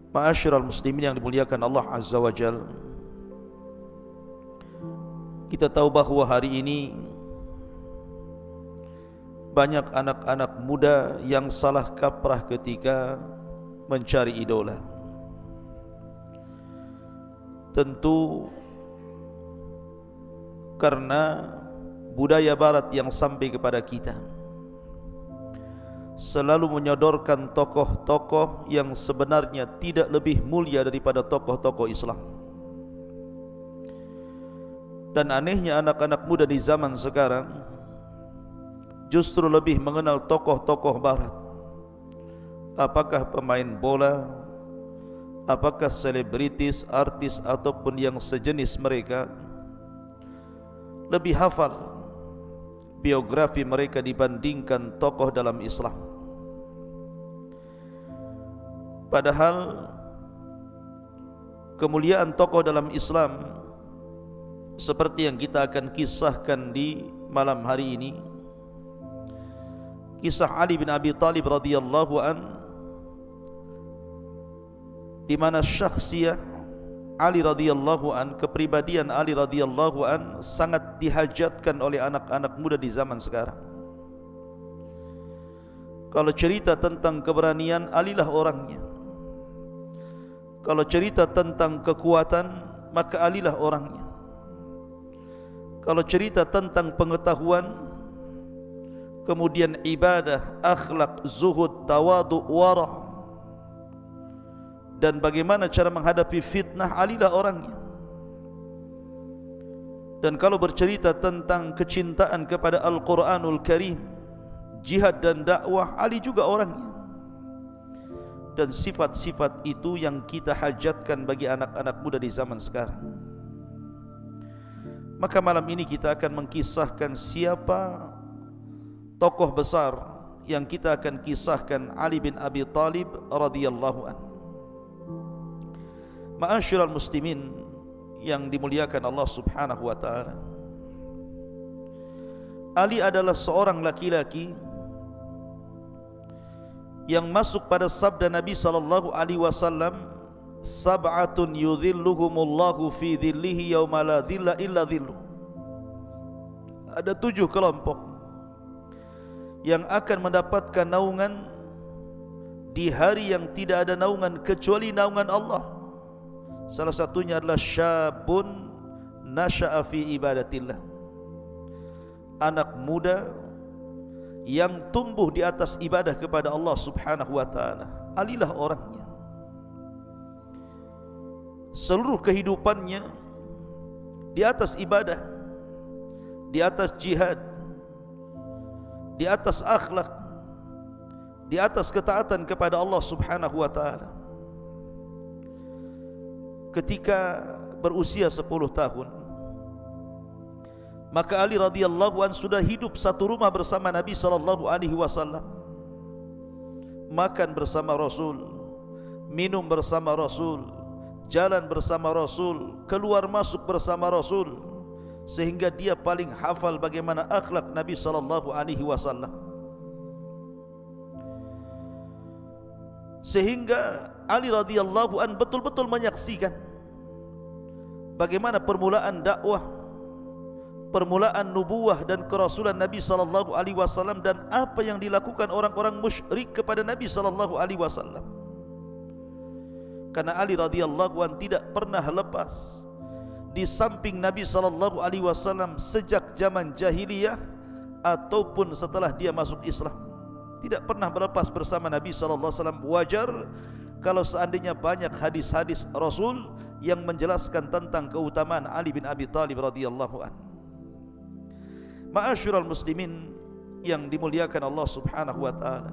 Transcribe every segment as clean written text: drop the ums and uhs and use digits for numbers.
Ma'asyiral muslimin yang dimuliakan Allah Azza wa Jal, kita tahu bahwa hari ini banyak anak-anak muda yang salah kaprah ketika mencari idola. Tentu karena budaya barat yang sampai kepada kita selalu menyodorkan tokoh-tokoh yang sebenarnya tidak lebih mulia daripada tokoh-tokoh Islam. Dan anehnya anak-anak muda di zaman sekarang justru lebih mengenal tokoh-tokoh barat. Apakah pemain bola, apakah selebritis, artis ataupun yang sejenis mereka, lebih hafal biografi mereka dibandingkan tokoh dalam Islam. Padahal kemuliaan tokoh dalam Islam seperti yang kita akan kisahkan di malam hari ini, kisah Ali bin Abi Thalib radhiyallahu an, di mana syakhsiyah Ali radhiyallahu an, kepribadian Ali radhiyallahu an sangat dihajatkan oleh anak-anak muda di zaman sekarang. Kalau cerita tentang keberanian, Alilah orangnya. Kalau cerita tentang kekuatan, maka Alilah orangnya. Kalau cerita tentang pengetahuan, kemudian ibadah, akhlak, zuhud, tawadu, wara', dan bagaimana cara menghadapi fitnah, Alilah orangnya. Dan kalau bercerita tentang kecintaan kepada Al-Quranul Karim, jihad dan dakwah, Ali juga orangnya. Dan sifat-sifat itu yang kita hajatkan bagi anak-anak muda di zaman sekarang. Maka malam ini kita akan mengkisahkan siapa tokoh besar yang kita akan kisahkan, Ali bin Abi Thalib radhiyallahu anhu. Ma'asyiral muslimin yang dimuliakan Allah Subhanahu wa taala, Ali adalah seorang laki-laki yang masuk pada sabda Nabi sallallahu alaihi wasallam, sab'atun yudhilluhumullahu fi dhillihi yauma la dhilla illa dhilluh. Ada 7 kelompok yang akan mendapatkan naungan di hari yang tidak ada naungan kecuali naungan Allah. Salah satunya adalah syabun nasha'a fi ibadatillah, anak muda yang tumbuh di atas ibadah kepada Allah Subhanahu wa taala. Alilah orangnya. Seluruh kehidupannya di atas ibadah, di atas jihad, di atas akhlak, di atas ketaatan kepada Allah Subhanahu wa taala. Ketika berusia 10 tahun, maka Ali radhiyallahu an sudah hidup satu rumah bersama Nabi sallallahu alaihi wasallam. Makan bersama Rasul, minum bersama Rasul, jalan bersama Rasul, keluar masuk bersama Rasul, sehingga dia paling hafal bagaimana akhlak Nabi sallallahu alaihi wasallam. Sehingga Ali radhiyallahu an betul-betul menyaksikan bagaimana permulaan dakwah, permulaan nubuwah dan kerasulan Nabi sallallahu alaihi wasallam, dan apa yang dilakukan orang-orang musyrik kepada Nabi sallallahu alaihi wasallam. Karena Ali radhiyallahu an tidak pernah lepas di samping Nabi sallallahu alaihi wasallam sejak zaman jahiliyah ataupun setelah dia masuk Islam. Tidak pernah berlepas bersama Nabi sallallahu alaihi wasallam. Wajar kalau seandainya banyak hadis-hadis Rasul yang menjelaskan tentang keutamaan Ali bin Abi Thalib radhiyallahu anhu. Ma'asyiral muslimin yang dimuliakan Allah Subhanahu wa taala,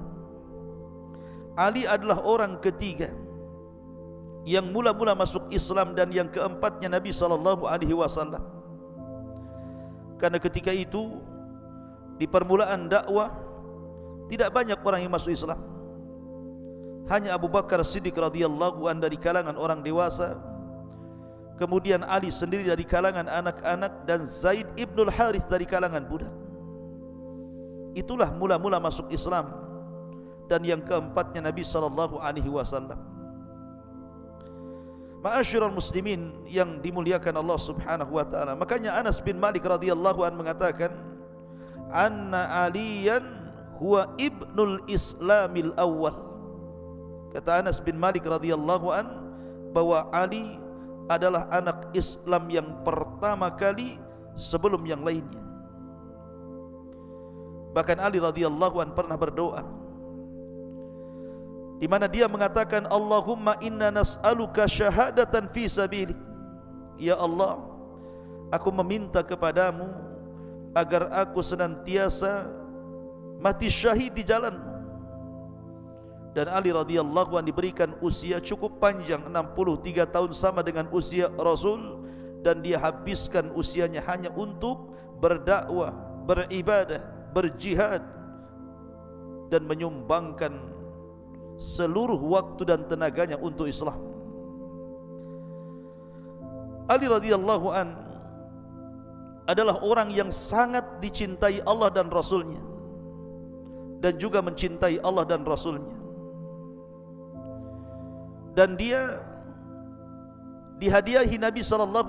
Ali adalah orang ketiga yang mula-mula masuk Islam dan yang keempatnya Nabi sallallahu alaihi wasallam. Karena ketika itu di permulaan dakwah tidak banyak orang yang masuk Islam. Hanya Abu Bakar Siddiq radhiyallahu an dari kalangan orang dewasa, kemudian Ali sendiri dari kalangan anak-anak, dan Zaid ibnul Harith dari kalangan budak. Itulah mula-mula masuk Islam. Dan yang keempatnya Nabi sallallahu alaihi wasallam. Ma'asyiral muslimin yang dimuliakan Allah Subhanahu wa taala. Makanya Anas bin Malik radhiyallahu an mengatakan, "Anna Aliyan huwa ibnul Islamil awwal." Kata Anas bin Malik radhiyallahu an bahwa Ali adalah anak Islam yang pertama kali sebelum yang lainnya. Bahkan Ali radhiyallahu an pernah berdoa di mana dia mengatakan, Allahumma inna nas'aluka syahadatan fi sabilik. Ya Allah, aku meminta kepadamu agar aku senantiasa mati syahid di jalanmu. Dan Ali radhiyallahu an diberikan usia cukup panjang, 63 tahun, sama dengan usia Rasul, dan dia habiskan usianya hanya untuk berdakwah, beribadah, berjihad, dan menyumbangkan seluruh waktu dan tenaganya untuk Islam. Ali radhiyallahu an adalah orang yang sangat dicintai Allah dan Rasulnya, dan juga mencintai Allah dan Rasulnya. Dan dia dihadiahi Nabi SAW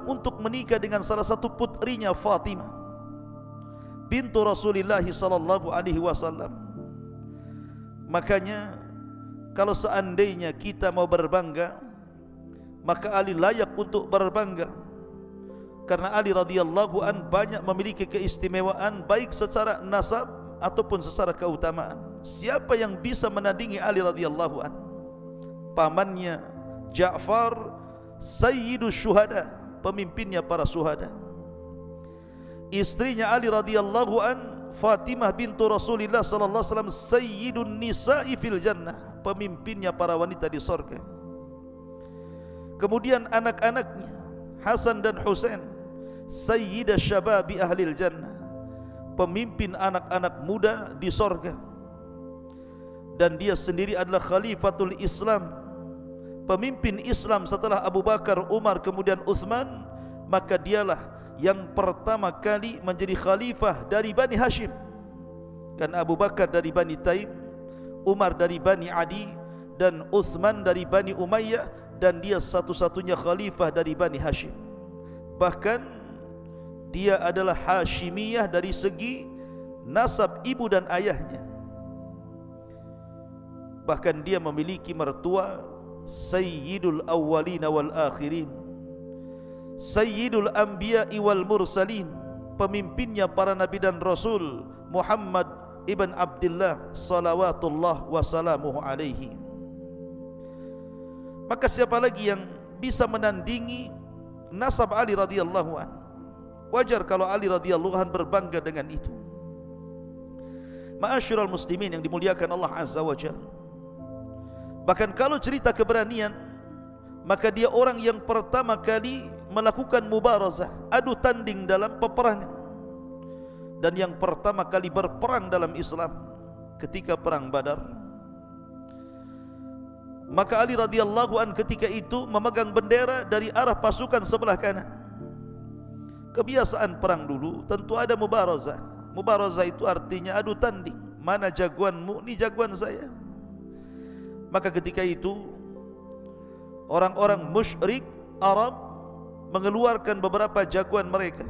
untuk menikah dengan salah satu putrinya, Fatimah bintu Rasulullah SAW. Makanya kalau seandainya kita mau berbangga, maka Ali layak untuk berbangga, karena Ali radhiyallahu an banyak memiliki keistimewaan baik secara nasab ataupun secara keutamaan. Siapa yang bisa menandingi Ali radhiyallahu an? Pamannya Ja'far sayyidus syuhada, pemimpinnya para syuhada. Istrinya Ali radhiyallahu an, Fatimah bintu Rasulullah sallallahu alaihi wasallam, sayyidun nisa'i fil jannah, pemimpinnya para wanita di surga. Kemudian anak-anaknya Hasan dan Husain, sayyidah syababi ahlil jannah, pemimpin anak-anak muda di surga. Dan dia sendiri adalah khalifatul Islam, pemimpin Islam setelah Abu Bakar, Umar, kemudian Uthman. Maka dialah yang pertama kali menjadi khalifah dari Bani Hashim. Kan Abu Bakar dari Bani Taim, Umar dari Bani Adi, dan Uthman dari Bani Umayyah, dan dia satu-satunya khalifah dari Bani Hashim. Bahkan dia adalah Hashimiyah dari segi nasab ibu dan ayahnya. Bahkan dia memiliki mertua Sayyidul Awwalina wal Akhirin, Sayyidul Anbiya'i wal Mursalin, pemimpinnya para nabi dan rasul, Muhammad ibn Abdullah salawatullah wassalamuhu alaihi. Maka siapa lagi yang bisa menandingi nasab Ali radhiyallahu an? Wajar kalau Ali radhiyallahu an berbangga dengan itu. Ma'asyiral muslimin yang dimuliakan Allah azza wa jalla. Bahkan kalau cerita keberanian, maka dia orang yang pertama kali melakukan mubarazah, adu tanding dalam peperangan, dan yang pertama kali berperang dalam Islam ketika perang Badar. Maka Ali radhiyallahu an ketika itu memegang bendera dari arah pasukan sebelah kanan. Kebiasaan perang dulu tentu ada mubarazah. Mubarazah itu artinya adu tanding, mana jagoanmu, ini jagoan saya. Maka ketika itu orang-orang musyrik Arab mengeluarkan beberapa jagoan mereka.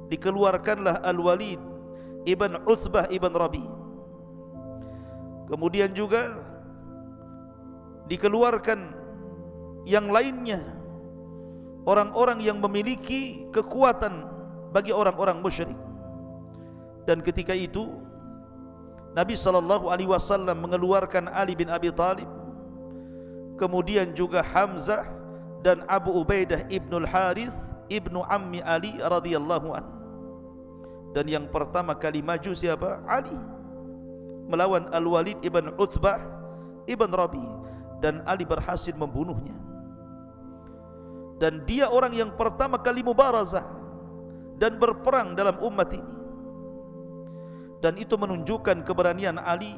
Dikeluarkanlah Al-Walid ibn Uthbah ibn Rabi. Kemudian juga dikeluarkan yang lainnya, orang-orang yang memiliki kekuatan bagi orang-orang musyrik. Dan ketika itu Nabi SAW mengeluarkan Ali bin Abi Talib, kemudian juga Hamzah dan Abu Ubaidah ibnul Harith ibnu Ammi Ali radhiyallahu an. Dan yang pertama kali maju siapa? Ali, melawan Al-Walid ibn Utbah ibn Rabi, dan Ali berhasil membunuhnya. Dan dia orang yang pertama kali mubarazah dan berperang dalam umat ini. Dan itu menunjukkan keberanian Ali.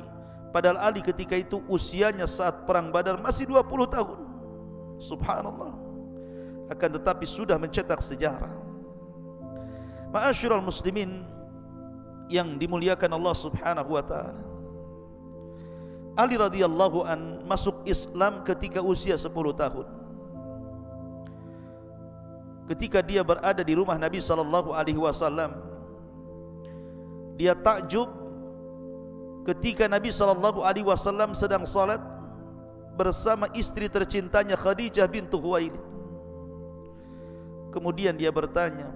Padahal Ali ketika itu usianya saat perang Badar masih 20 tahun. Subhanallah. Akan tetapi sudah mencetak sejarah. Ma'asyiral muslimin yang dimuliakan Allah Subhanahu wa taala. Ali radhiyallahu an masuk Islam ketika usia 10 tahun. ketika dia berada di rumah Nabi sallallahu alaihi wasallam, dia takjub ketika Nabi sallallahu alaihi wasallam sedang salat bersama istri tercintanya Khadijah bintu Khuwailid. Kemudian dia bertanya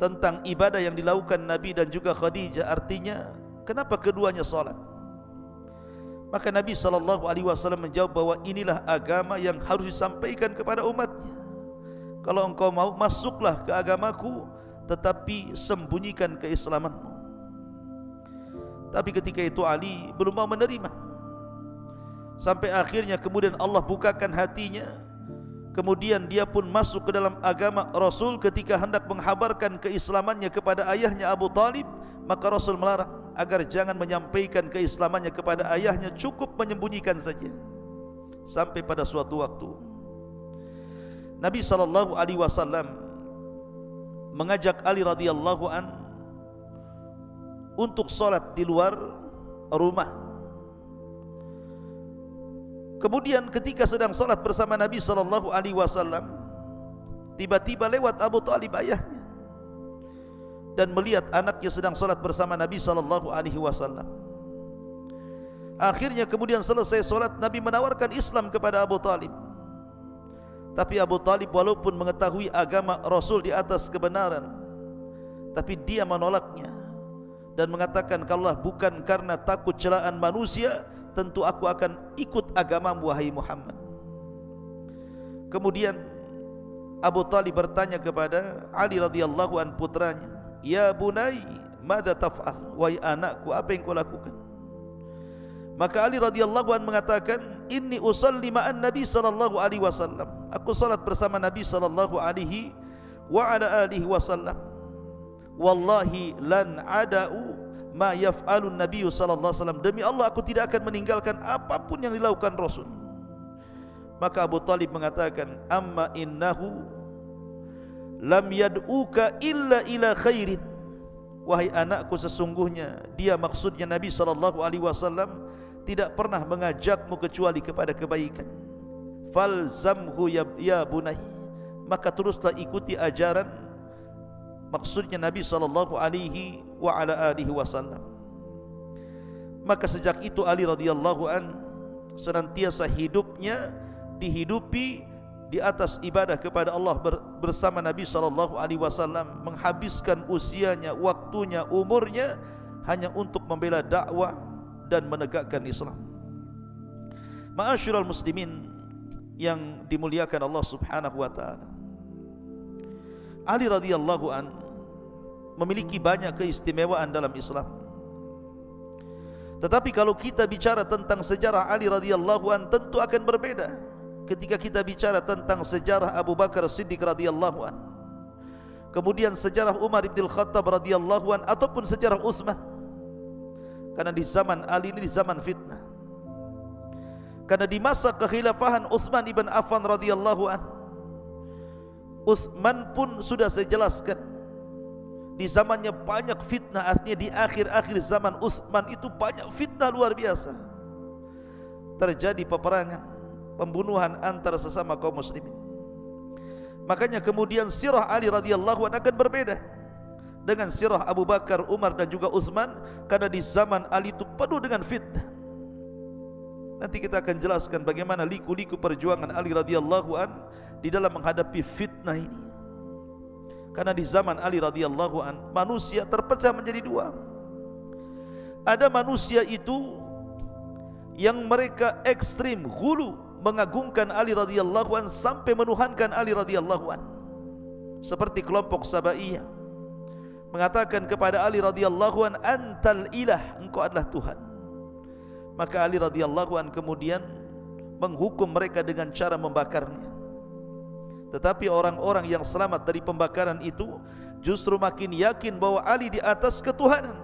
tentang ibadah yang dilakukan Nabi dan juga Khadijah, artinya kenapa keduanya salat? Maka Nabi SAW menjawab bahwa inilah agama yang harus disampaikan kepada umatnya. Kalau engkau mau, masuklah ke agamaku, tetapi sembunyikan keislamanmu. Tapi ketika itu Ali belum mau menerima. Sampai akhirnya kemudian Allah bukakan hatinya. Kemudian dia pun masuk ke dalam agama Rasul. Ketika hendak menghabarkan keislamannya kepada ayahnya Abu Talib, maka Rasul melarang agar jangan menyampaikan keislamannya kepada ayahnya, cukup menyembunyikan saja. Sampai pada suatu waktu Nabi SAW mengajak Ali radhiyallahu an untuk salat di luar rumah. Kemudian ketika sedang salat bersama Nabi SAW, tiba-tiba lewat Abu Talib ayahnya dan melihat anaknya sedang salat bersama Nabi SAW. Akhirnya kemudian selesai salat, Nabi menawarkan Islam kepada Abu Talib. Tapi Abu Talib walaupun mengetahui agama Rasul di atas kebenaran, tapi dia menolaknya dan mengatakan, kalaulah bukan karena takut celaan manusia, tentu aku akan ikut agamamu wahai Muhammad. Kemudian Abu Talib bertanya kepada Ali radhiyallahu an putranya, ya bunai, madza taf'al? Wahai anakku, apa yang kau lakukan? Maka Ali radhiyallahu an mengatakan, inni usalli ma'an Nabi sallallahu alaihi wasallam. Aku salat bersama Nabi sallallahu alaihi wa ala alihi wasallam. Wallahi lan ada'u ma yaf'alun Nabi sallallahu alaihi wasallam. Demi Allah, aku tidak akan meninggalkan apapun yang dilakukan Rasul. Maka Abu Talib mengatakan, amma innahu lam yad'uka illa ila khairin. Wahai anakku, sesungguhnya dia, maksudnya Nabi SAW, tidak pernah mengajakmu kecuali kepada kebaikan. Falzamhu ya bunai, maka teruslah ikuti ajaran, maksudnya Nabi SAW. Maka sejak itu Ali radhiyallahu an senantiasa hidupnya dihidupi di atas ibadah kepada Allah bersama Nabi SAW, menghabiskan usianya, waktunya, umurnya hanya untuk membela dakwah dan menegakkan Islam. Ma'asyiral muslimin yang dimuliakan Allah Subhanahu wa taala, Ali radhiyallahu an memiliki banyak keistimewaan dalam Islam. Tetapi kalau kita bicara tentang sejarah Ali radhiyallahu an, tentu akan berbeda ketika kita bicara tentang sejarah Abu Bakar Siddiq radhiyallahu an, kemudian sejarah Umar bin Khattab radhiyallahu an, ataupun sejarah Utsman. Karena di zaman Ali ini di zaman fitnah. Karena di masa kekhilafahan Utsman ibn Affan radhiyallahu an, Utsman pun sudah saya jelaskan, di zamannya banyak fitnah. Artinya di akhir-akhir zaman Utsman itu banyak fitnah luar biasa. Terjadi peperangan, pembunuhan antara sesama kaum muslimin. Makanya kemudian sirah Ali radhiyallahu anhu akan berbeda dengan sirah Abu Bakar, Umar dan juga Utsman, karena di zaman Ali itu penuh dengan fitnah. Nanti kita akan jelaskan bagaimana liku-liku perjuangan Ali radhiyallahu anhu di dalam menghadapi fitnah ini. Karena di zaman Ali radhiyallahu anhu manusia terpecah menjadi dua. Ada manusia itu yang mereka ekstrim, ghulu, mengagungkan Ali radhiyallahu an sampai menuhankan Ali radhiyallahu an, seperti kelompok Sabaiyah, mengatakan kepada Ali radhiyallahu an, antal ilah, engkau adalah Tuhan. Maka Ali radhiyallahu an kemudian menghukum mereka dengan cara membakarnya. Tetapi orang-orang yang selamat dari pembakaran itu justru makin yakin bahwa Ali di atas ketuhanan.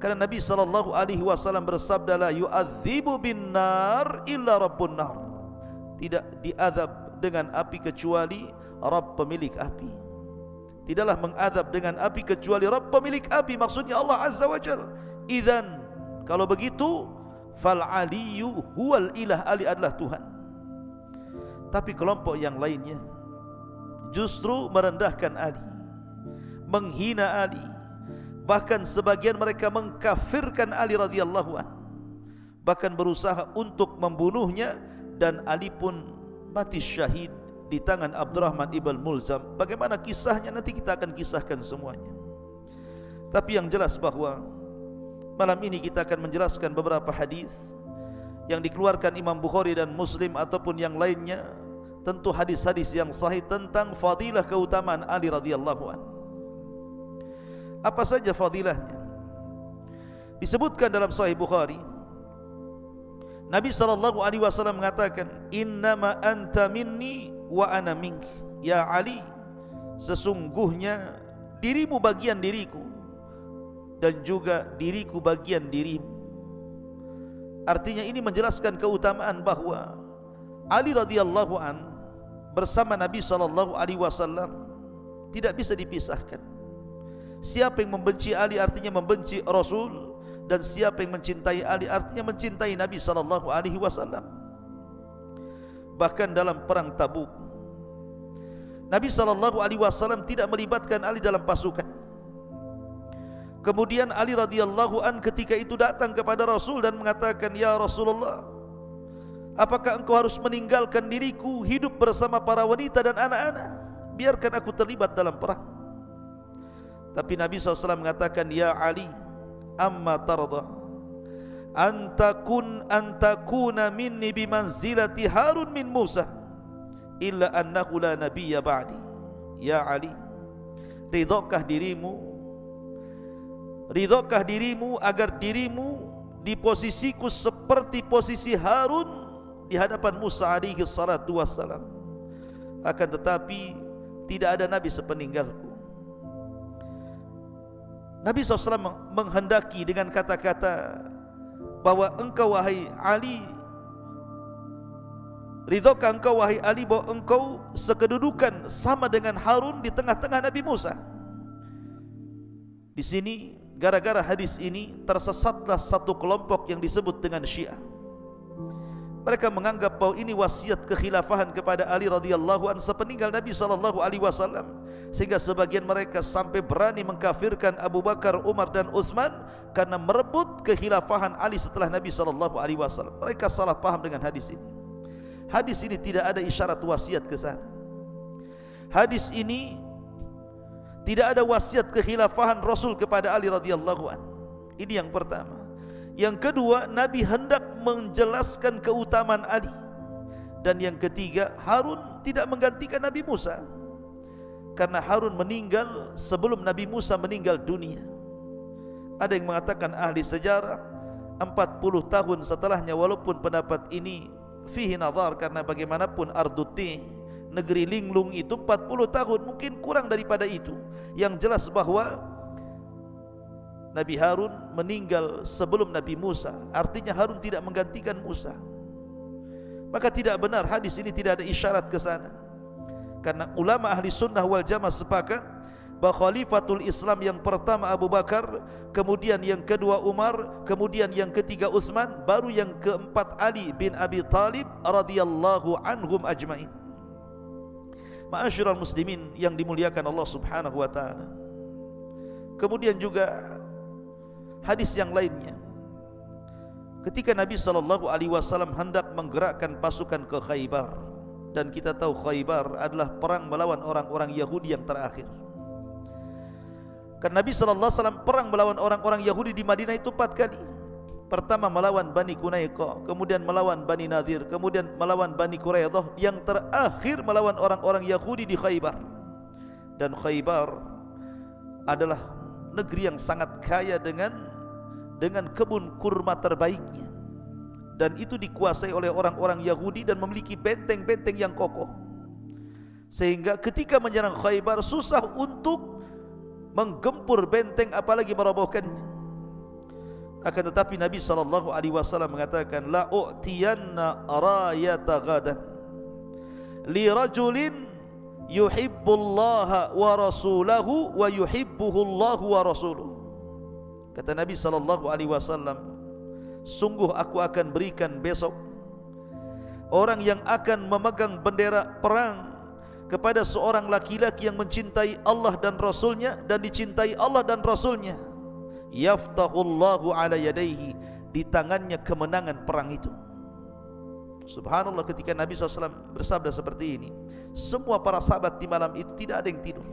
Karena Nabi SAW bersabda, la yu'adzibu bin nar illa rabbun nar, tidak diazab dengan api kecuali Rabb pemilik api. Tidaklah mengadab dengan api kecuali Rabb pemilik api, maksudnya Allah Azza wa Jalla. Idzan, kalau begitu, fal aliyu huwal ilah, Ali adalah Tuhan. Tapi kelompok yang lainnya justru merendahkan Ali, menghina Ali. Bahkan sebagian mereka mengkafirkan Ali radhiyallahu anhu, bahkan berusaha untuk membunuhnya, dan Ali pun mati syahid di tangan Abdurrahman ibn Mulzam. Bagaimana kisahnya nanti kita akan kisahkan semuanya. Tapi yang jelas bahwa malam ini kita akan menjelaskan beberapa hadis yang dikeluarkan Imam Bukhari dan Muslim ataupun yang lainnya, tentu hadis-hadis yang sahih tentang fadilah keutamaan Ali radhiyallahu anhu. Apa saja fadilahnya? Disebutkan dalam Sahih Bukhari, Nabi SAW mengatakan, innama anta minni wa ana minki. Ya Ali, sesungguhnya dirimu bagian diriku dan juga diriku bagian dirimu. Artinya ini menjelaskan keutamaan bahwa Ali radhiyallahu an bersama Nabi SAW tidak bisa dipisahkan. Siapa yang membenci Ali artinya membenci Rasul, dan siapa yang mencintai Ali artinya mencintai Nabi SAW. Bahkan dalam perang Tabuk, Nabi SAW tidak melibatkan Ali dalam pasukan. Kemudian Ali radhiyallahu an ketika itu datang kepada Rasul dan mengatakan, ya Rasulullah, apakah engkau harus meninggalkan diriku hidup bersama para wanita dan anak-anak? Biarkan aku terlibat dalam perang. Tapi Nabi SAW mengatakan, ya Ali, amma tarda antakuna minni bimanzilati Harun min Musa illa annahu la nabiyya ba'di. Ya Ali, ridhokah dirimu agar dirimu di posisiku seperti posisi Harun di hadapan Musa alaihi salatu wassalam. Akan tetapi tidak ada nabi sepeninggalku. Nabi SAW menghendaki dengan kata-kata bahwa engkau wahai Ali, ridhokah engkau wahai Ali bahwa engkau sekedudukan sama dengan Harun di tengah-tengah Nabi Musa. Di sini gara-gara hadis ini tersesatlah satu kelompok yang disebut dengan Syiah. Mereka menganggap bahwa ini wasiat kekhilafahan kepada Ali radhiyallahu anhu sepeninggal Nabi SAW, sehingga sebagian mereka sampai berani mengkafirkan Abu Bakar, Umar dan Utsman karena merebut kekhilafahan Ali setelah Nabi SAW. Mereka salah paham dengan hadis ini. Hadis ini tidak ada isyarat wasiat ke sana. Hadis ini tidak ada wasiat kekhilafahan Rasul kepada Ali radhiyallahu anhu. Ini yang pertama. Yang kedua, Nabi hendak menjelaskan keutamaan Ali. Dan yang ketiga, Harun tidak menggantikan Nabi Musa, karena Harun meninggal sebelum Nabi Musa meninggal dunia. Ada yang mengatakan ahli sejarah 40 tahun setelahnya, walaupun pendapat ini fihi nazar, karena bagaimanapun Arduti, negeri linglung itu 40 tahun, mungkin kurang daripada itu. Yang jelas bahwa Nabi Harun meninggal sebelum Nabi Musa, artinya Harun tidak menggantikan Musa. Maka tidak benar, hadis ini tidak ada isyarat ke sana. Karena ulama ahli sunnah wal jamaah sepakat bahwa khalifatul Islam yang pertama Abu Bakar, kemudian yang kedua Umar, kemudian yang ketiga Utsman, baru yang keempat Ali bin Abi Thalib radhiyallahu anhum ajmain. Ma'asyiral muslimin yang dimuliakan Allah Subhanahu wa taala. Kemudian juga hadis yang lainnya, ketika Nabi SAW hendak menggerakkan pasukan ke Khaybar, dan kita tahu Khaybar adalah perang melawan orang-orang Yahudi yang terakhir. Karena Nabi SAW perang melawan orang-orang Yahudi di Madinah itu 4 kali. Pertama melawan Bani Qunaiqah, kemudian melawan Bani Nadir, kemudian melawan Bani Quraidah, yang terakhir melawan orang-orang Yahudi di Khaybar. Dan Khaybar adalah negeri yang sangat kaya dengan kebun kurma terbaiknya, dan itu dikuasai oleh orang-orang Yahudi dan memiliki benteng-benteng yang kokoh, sehingga ketika menyerang Khaybar susah untuk menggempur benteng apalagi merobohkannya. Akan tetapi Nabi SAW mengatakan, la u'tiyanna rayata gadan li rajulin yuhibbullaha wa rasulahu wa yuhibbuhullahu wa rasuluhu. Kata Nabi SAW, sungguh aku akan berikan besok orang yang akan memegang bendera perang kepada seorang laki-laki yang mencintai Allah dan Rasulnya dan dicintai Allah dan Rasulnya, yaftahullahu ala yadaihi, di tangannya kemenangan perang itu. Subhanallah, ketika Nabi SAW bersabda seperti ini, semua para sahabat di malam itu tidak ada yang tidur.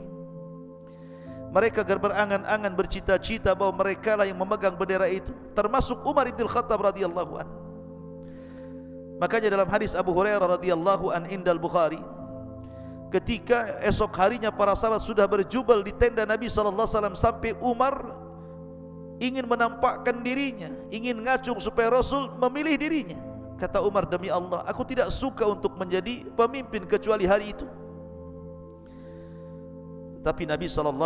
Mereka berangan-angan, bercita-cita bahwa mereka lah yang memegang bendera itu, termasuk Umar bin Khattab radhiyallahu an. Makanya dalam hadis Abu Hurairah radhiyallahu an indal Bukhari, ketika esok harinya para sahabat sudah berjubel di tenda Nabi SAW, sampai Umar ingin menampakkan dirinya, ingin ngacung supaya Rasul memilih dirinya. Kata Umar, demi Allah, aku tidak suka untuk menjadi pemimpin kecuali hari itu. Tapi Nabi SAW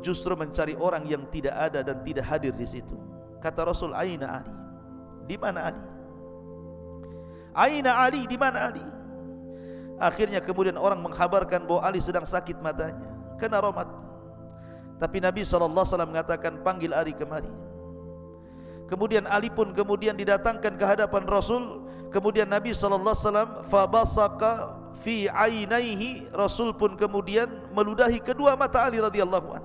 justru mencari orang yang tidak ada dan tidak hadir di situ. Kata Rasul, Aina Ali? Di mana Ali? Aina Ali? Di mana Ali? Akhirnya kemudian orang menghabarkan bahwa Ali sedang sakit matanya, kena raumat. Tapi Nabi SAW mengatakan, panggil Ali kemari. Kemudian Ali pun kemudian didatangkan ke hadapan Rasul. Kemudian Nabi SAW fabasaka fi ainaihi, Rasul pun kemudian meludahi kedua mata Ali radhiyallahu an.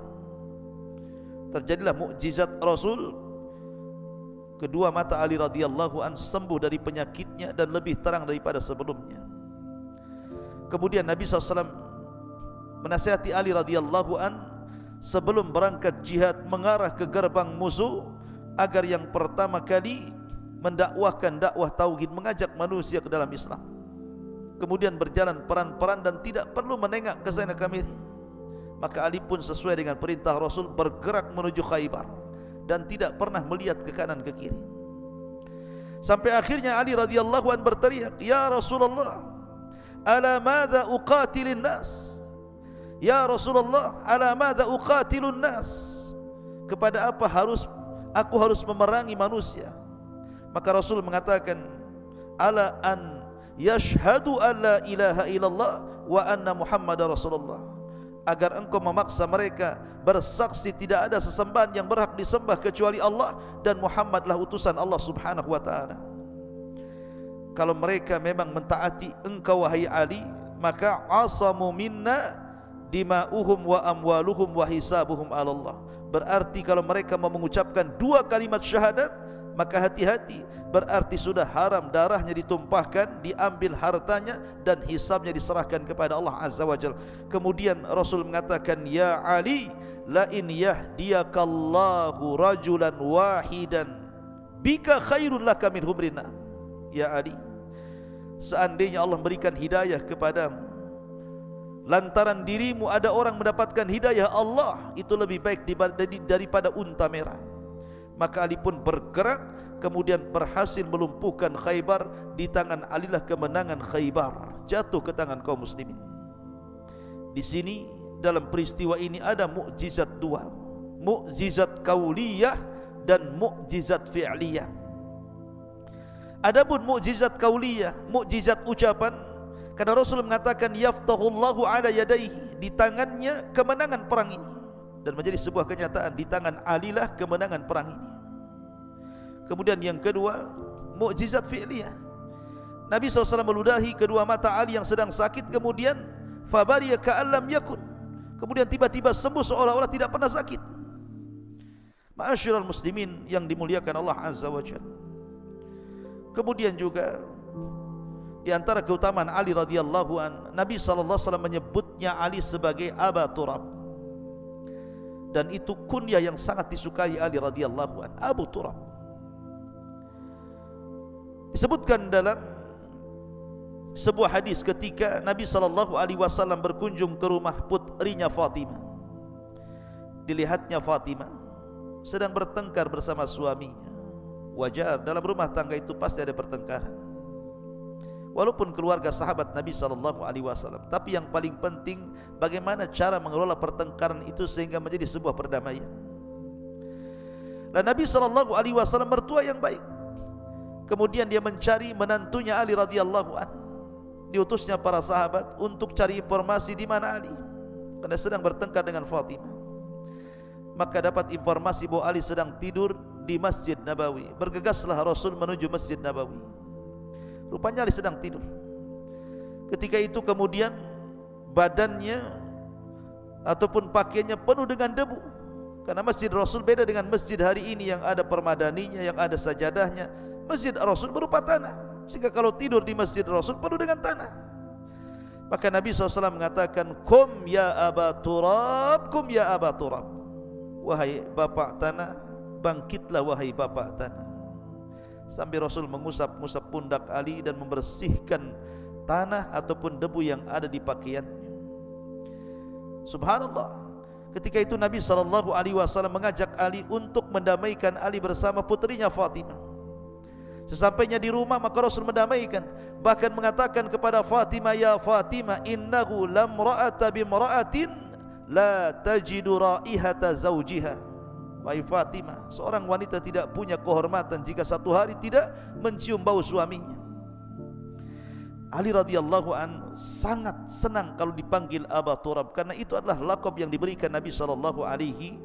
Terjadilah mukjizat Rasul, kedua mata Ali radhiyallahu an sembuh dari penyakitnya dan lebih terang daripada sebelumnya. Kemudian Nabi SAW menasihati Ali radhiyallahu an sebelum berangkat jihad mengarah ke gerbang musuh, agar yang pertama kali mendakwahkan dakwah tauhid, mengajak manusia ke dalam Islam. Kemudian berjalan peran-peran dan tidak perlu menengok ke sana kemari. Maka Ali pun sesuai dengan perintah Rasul bergerak menuju Khaybar dan tidak pernah melihat ke kanan ke kiri. Sampai akhirnya Ali radhiyallahu an berteriak, ya Rasulullah, ala madza uqatilun nas? Ya Rasulullah, ala madza uqatilun nas? Kepada apa aku harus memerangi manusia? Maka Rasul mengatakan, ala an yashhadu an la ilaha illallah wa anna Muhammadar Rasulullah, agar engkau memaksa mereka bersaksi tidak ada sesembahan yang berhak disembah kecuali Allah dan Muhammadlah utusan Allah Subhanahu wa taala. Kalau mereka memang mentaati engkau wahai Ali, maka asamu minna dima'uhum wa amwaluhum wa hisabuhum 'ala Allah. Berarti kalau mereka mau mengucapkan dua kalimat syahadat, maka hati-hati, berarti sudah haram darahnya ditumpahkan, diambil hartanya dan hisabnya diserahkan kepada Allah Azza wa Jalla. Kemudian Rasul mengatakan, ya Ali, la in yahdiyakallahu rajulan wahidan bika khairul laka min humrina. Ya Ali, seandainya Allah berikan hidayah kepadamu, lantaran dirimu ada orang mendapatkan hidayah Allah, itu lebih baik daripada unta merah. Maka Ali pun bergerak, kemudian berhasil melumpuhkan Khaybar. Di tangan Ali lah kemenangan Khaybar jatuh ke tangan kaum muslimin. Di sini dalam peristiwa ini ada mukjizat dua, mukjizat kauliyah dan mukjizat fi'liyah. Adapun mukjizat kauliyah, mukjizat ucapan, karena Rasul mengatakan yaftahullahu ala yadaihi, di tangannya kemenangan perang ini, dan menjadi sebuah kenyataan, di tangan Ali lah kemenangan perang ini. Kemudian yang kedua, mukjizat fi'liyah. Nabi SAW meludahi kedua mata Ali yang sedang sakit, kemudian fabariya ka'allam yakun, kemudian tiba-tiba sembuh seolah-olah tidak pernah sakit. Ma'asyiral muslimin yang dimuliakan Allah Azza wa Jalla. Kemudian juga di antara keutamaan Ali radhiyallahu an, Nabi SAW menyebutnya Ali sebagai Aba Turab, dan itu kunyah yang sangat disukai Ali radhiyallahu an, Abu Turab. Disebutkan dalam sebuah hadis ketika Nabi SAW berkunjung ke rumah putrinya Fatimah, dilihatnya Fatimah sedang bertengkar bersama suaminya. Wajar, dalam rumah tangga itu pasti ada pertengkaran, walaupun keluarga sahabat Nabi SAW. Tapi yang paling penting, bagaimana cara mengelola pertengkaran itu sehingga menjadi sebuah perdamaian. Dan Nabi SAW mertua yang baik. Kemudian dia mencari menantunya Ali radhiyallahu an. Diutusnya para sahabat untuk cari informasi di mana Ali, karena sedang bertengkar dengan Fatimah. Maka dapat informasi bahwa Ali sedang tidur di Masjid Nabawi. Bergegaslah Rasul menuju Masjid Nabawi. Rupanya Ali sedang tidur. Ketika itu kemudian badannya ataupun pakaiannya penuh dengan debu. Karena Masjid Rasul beda dengan masjid hari ini yang ada permadaninya, yang ada sajadahnya. Masjid Rasul berupa tanah, sehingga kalau tidur di Masjid Rasul penuh dengan tanah. Maka Nabi SAW mengatakan, Kum ya Aba Turab, kum ya Aba Turab. Wahai bapak tanah, bangkitlah wahai bapak tanah. Sambil Rasul mengusap-ngusap pundak Ali dan membersihkan tanah ataupun debu yang ada di pakaiannya. Subhanallah. Ketika itu Nabi SAW mengajak Ali untuk mendamaikan Ali bersama putrinya Fatimah. Sesampainya di rumah maka Rasul mendamaikan, bahkan mengatakan kepada Fatimah, ya Fatimah, innahu lamra'ata bimra'atin la tajidu raihata zawjiha. Wahai Fatimah, seorang wanita tidak punya kehormatan jika satu hari tidak mencium bau suaminya. Ali radhiyallahu an sangat senang kalau dipanggil Aba Turab, karena itu adalah laqab yang diberikan Nabi sallallahu alaihi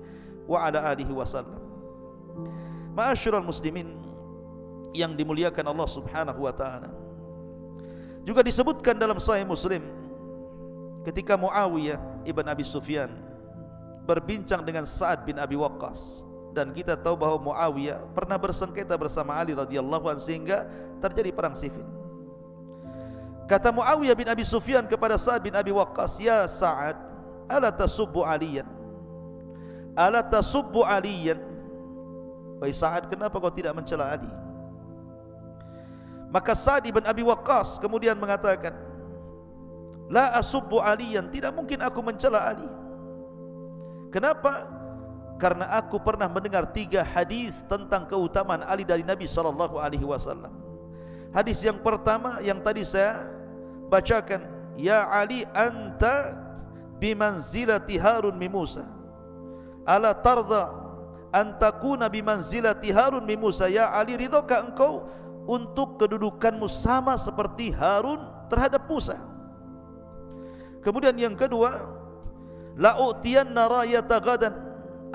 wasallam. Ma'asyiral muslimin yang dimuliakan Allah Subhanahu wa taala. Juga disebutkan dalam Sahih Muslim ketika Muawiyah ibn Abi Sufyan berbincang dengan Sa'ad bin Abi Waqqas, dan kita tahu bahwa Muawiyah pernah bersengketa bersama Ali radhiyallahu anhu sehingga terjadi perang Siffin. Kata Muawiyah bin Abi Sufyan kepada Sa'ad bin Abi Waqqas, ya Sa'ad, ala tasubbu Aliyan, ala tasubbu Aliyan. Wahai Sa'ad, kenapa kau tidak mencela Ali? Maka Sa'ad bin Abi Waqqas kemudian mengatakan, la asubbu Aliyan, tidak mungkin aku mencela Ali. Kenapa? Karena aku pernah mendengar 3 hadis tentang keutamaan Ali dari Nabi SAW. Hadis yang pertama yang tadi saya bacakan, ya Ali anta bimanzilati Harun min Musa, ala tarda an takuna bimanzilati Harun min Musa. Ya Ali, ridhokah engkau untuk kedudukanmu sama seperti Harun terhadap Musa? Kemudian yang kedua, la'utiyanna rayata gadan,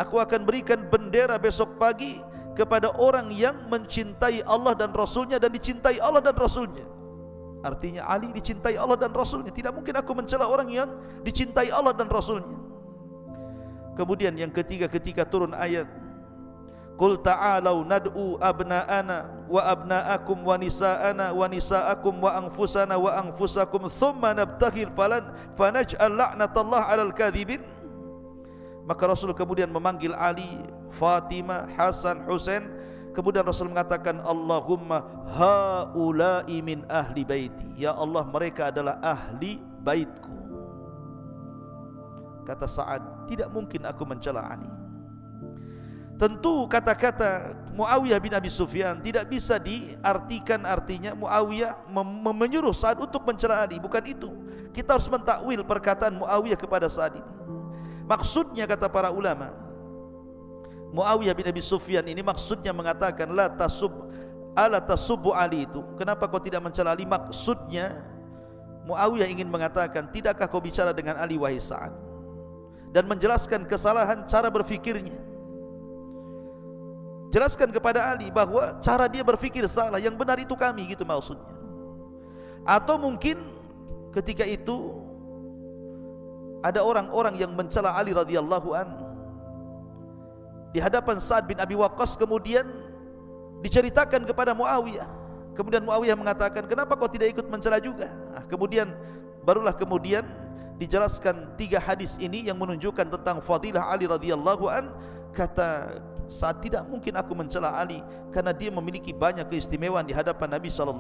aku akan berikan bendera besok pagi kepada orang yang mencintai Allah dan Rasulnya dan dicintai Allah dan Rasulnya. Artinya Ali dicintai Allah dan Rasulnya, tidak mungkin aku mencela orang yang dicintai Allah dan Rasulnya. Kemudian yang ketiga, ketika turun ayat, Qul ta'alau nad'u abna'ana wa abna'akum wa nisa'ana wa nisa'akum wa anfusana wa anfusakum thumma nabtaghil fanaj'al la'natallah 'alal kadhibin. Maka Rasul kemudian memanggil Ali, Fatimah, Hasan, Husain. Kemudian Rasul mengatakan, Allahumma haula'i min ahli baiti, ya Allah, mereka adalah ahli baitku. Kata Sa'ad, tidak mungkin aku mencela Ali. Tentu kata-kata Muawiyah bin Abi Sufyan tidak bisa diartikan artinya Muawiyah menyuruh Sa'ad untuk mencela Ali. Bukan itu. Kita harus mentakwil perkataan Muawiyah kepada Sa'ad ini. Maksudnya, kata para ulama, Muawiyah bin Abi Sufyan ini maksudnya mengatakan la tasubbu Ali itu. Kenapa kau tidak mencela Ali? Maksudnya Muawiyah ingin mengatakan, tidakkah kau bicara dengan Ali wahai Sa'ad, dan menjelaskan kesalahan cara berfikirnya. Jelaskan kepada Ali bahwa cara dia berfikir salah, yang benar itu kami, gitu maksudnya. Atau mungkin ketika itu ada orang-orang yang mencela Ali radhiyallahu anhu di hadapan Sa'ad bin Abi Waqqas, kemudian diceritakan kepada Muawiyah. Kemudian Muawiyah mengatakan, kenapa kau tidak ikut mencela juga? Barulah kemudian dijelaskan 3 hadis ini yang menunjukkan tentang fadilah Ali radhiyallahu an. Kata Sa'ad, tidak mungkin aku mencela Ali karena dia memiliki banyak keistimewaan di hadapan Nabi SAW.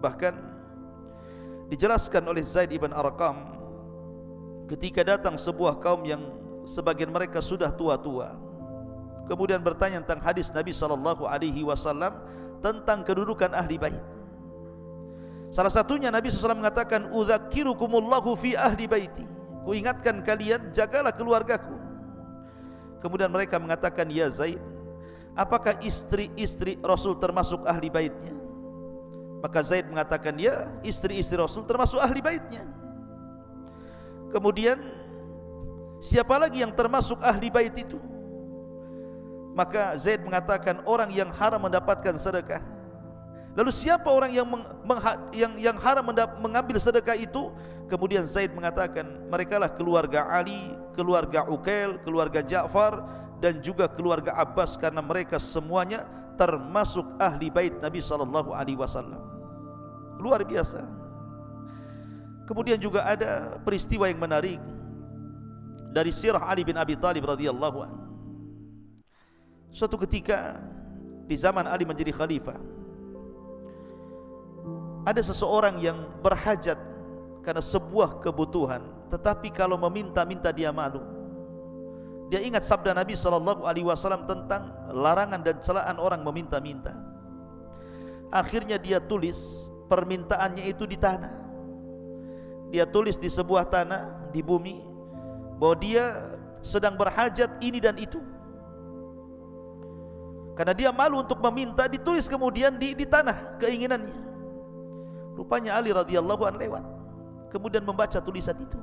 Bahkan dijelaskan oleh Zaid ibn Arqam, ketika datang sebuah kaum yang sebagian mereka sudah tua-tua, kemudian bertanya tentang hadis Nabi SAW tentang kedudukan ahli bait. Salah satunya Nabi SAW mengatakan, udzakirukumullahu fi ahli baiti, ku ingatkan kalian, jagalah keluargaku. Kemudian mereka mengatakan, ya Zaid, apakah istri-istri Rasul termasuk ahli baitnya? Maka Zaid mengatakan, ya, istri-istri Rasul termasuk ahli baitnya. Kemudian siapa lagi yang termasuk ahli bait itu? Maka Zaid mengatakan, orang yang haram mendapatkan sedekah, Lalu siapa orang yang haram mengambil sedekah itu? Kemudian Zaid mengatakan, merekalah keluarga Ali, keluarga Uqail, keluarga Ja'far, dan juga keluarga Abbas, karena mereka semuanya termasuk ahli bait Nabi SAW. Luar biasa. Kemudian juga ada peristiwa yang menarik dari sirah Ali bin Abi Thalib radhiyallahu anhu. Suatu ketika di zaman Ali menjadi khalifah, ada seseorang yang berhajat karena sebuah kebutuhan, tetapi kalau meminta-minta dia malu. Dia ingat sabda Nabi SAW tentang larangan dan celaan orang meminta-minta. Akhirnya dia tulis permintaannya itu di tanah. Dia tulis di sebuah tanah di bumi bahwa dia sedang berhajat ini dan itu. Karena dia malu untuk meminta, ditulis kemudian di tanah keinginannya. Rupanya Ali radhiyallahu anhu lewat, kemudian membaca tulisan itu.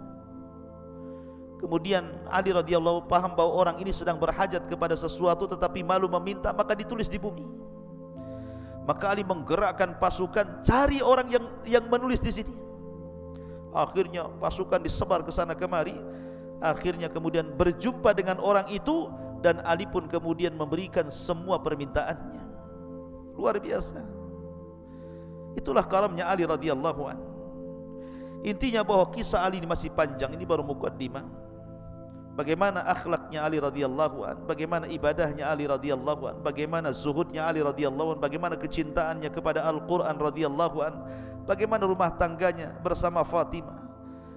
Kemudian Ali radhiyallahu paham bahwa orang ini sedang berhajat kepada sesuatu tetapi malu meminta, maka ditulis di bumi. Maka Ali menggerakkan pasukan cari orang yang menulis di sini. Akhirnya pasukan disebar ke sana kemari. Akhirnya kemudian berjumpa dengan orang itu, dan Ali pun kemudian memberikan semua permintaannya. Luar biasa. Itulah karamnya Ali radhiyallahu anhu. Intinya bahwa kisah Ali ini masih panjang, ini baru muqaddimah. Bagaimana akhlaknya Ali radhiyallahu anhu, bagaimana ibadahnya Ali radhiyallahu anhu, bagaimana zuhudnya Ali radhiyallahu anhu, bagaimana kecintaannya kepada Al-Quran radhiyallahu anhu, bagaimana rumah tangganya bersama Fatimah,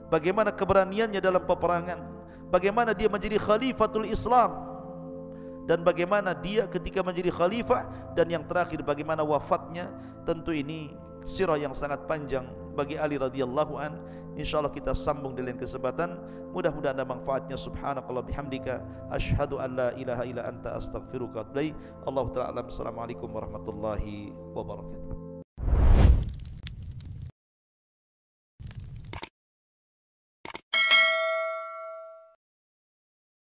bagaimana keberaniannya dalam peperangan, bagaimana dia menjadi khalifatul Islam, dan bagaimana dia ketika menjadi khalifah, dan yang terakhir bagaimana wafatnya. Tentu ini sirah yang sangat panjang bagi Ali radhiyallahu an. Insyaallah kita sambung di lain kesempatan. Mudah-mudahan ada manfaatnya. Subhanakallah bihamdika, asyhadu an la ilaha illa anta, astaghfiruka wa atubu ilaik. Allahu ta'ala. Assalamualaikum warahmatullahi wabarakatuh.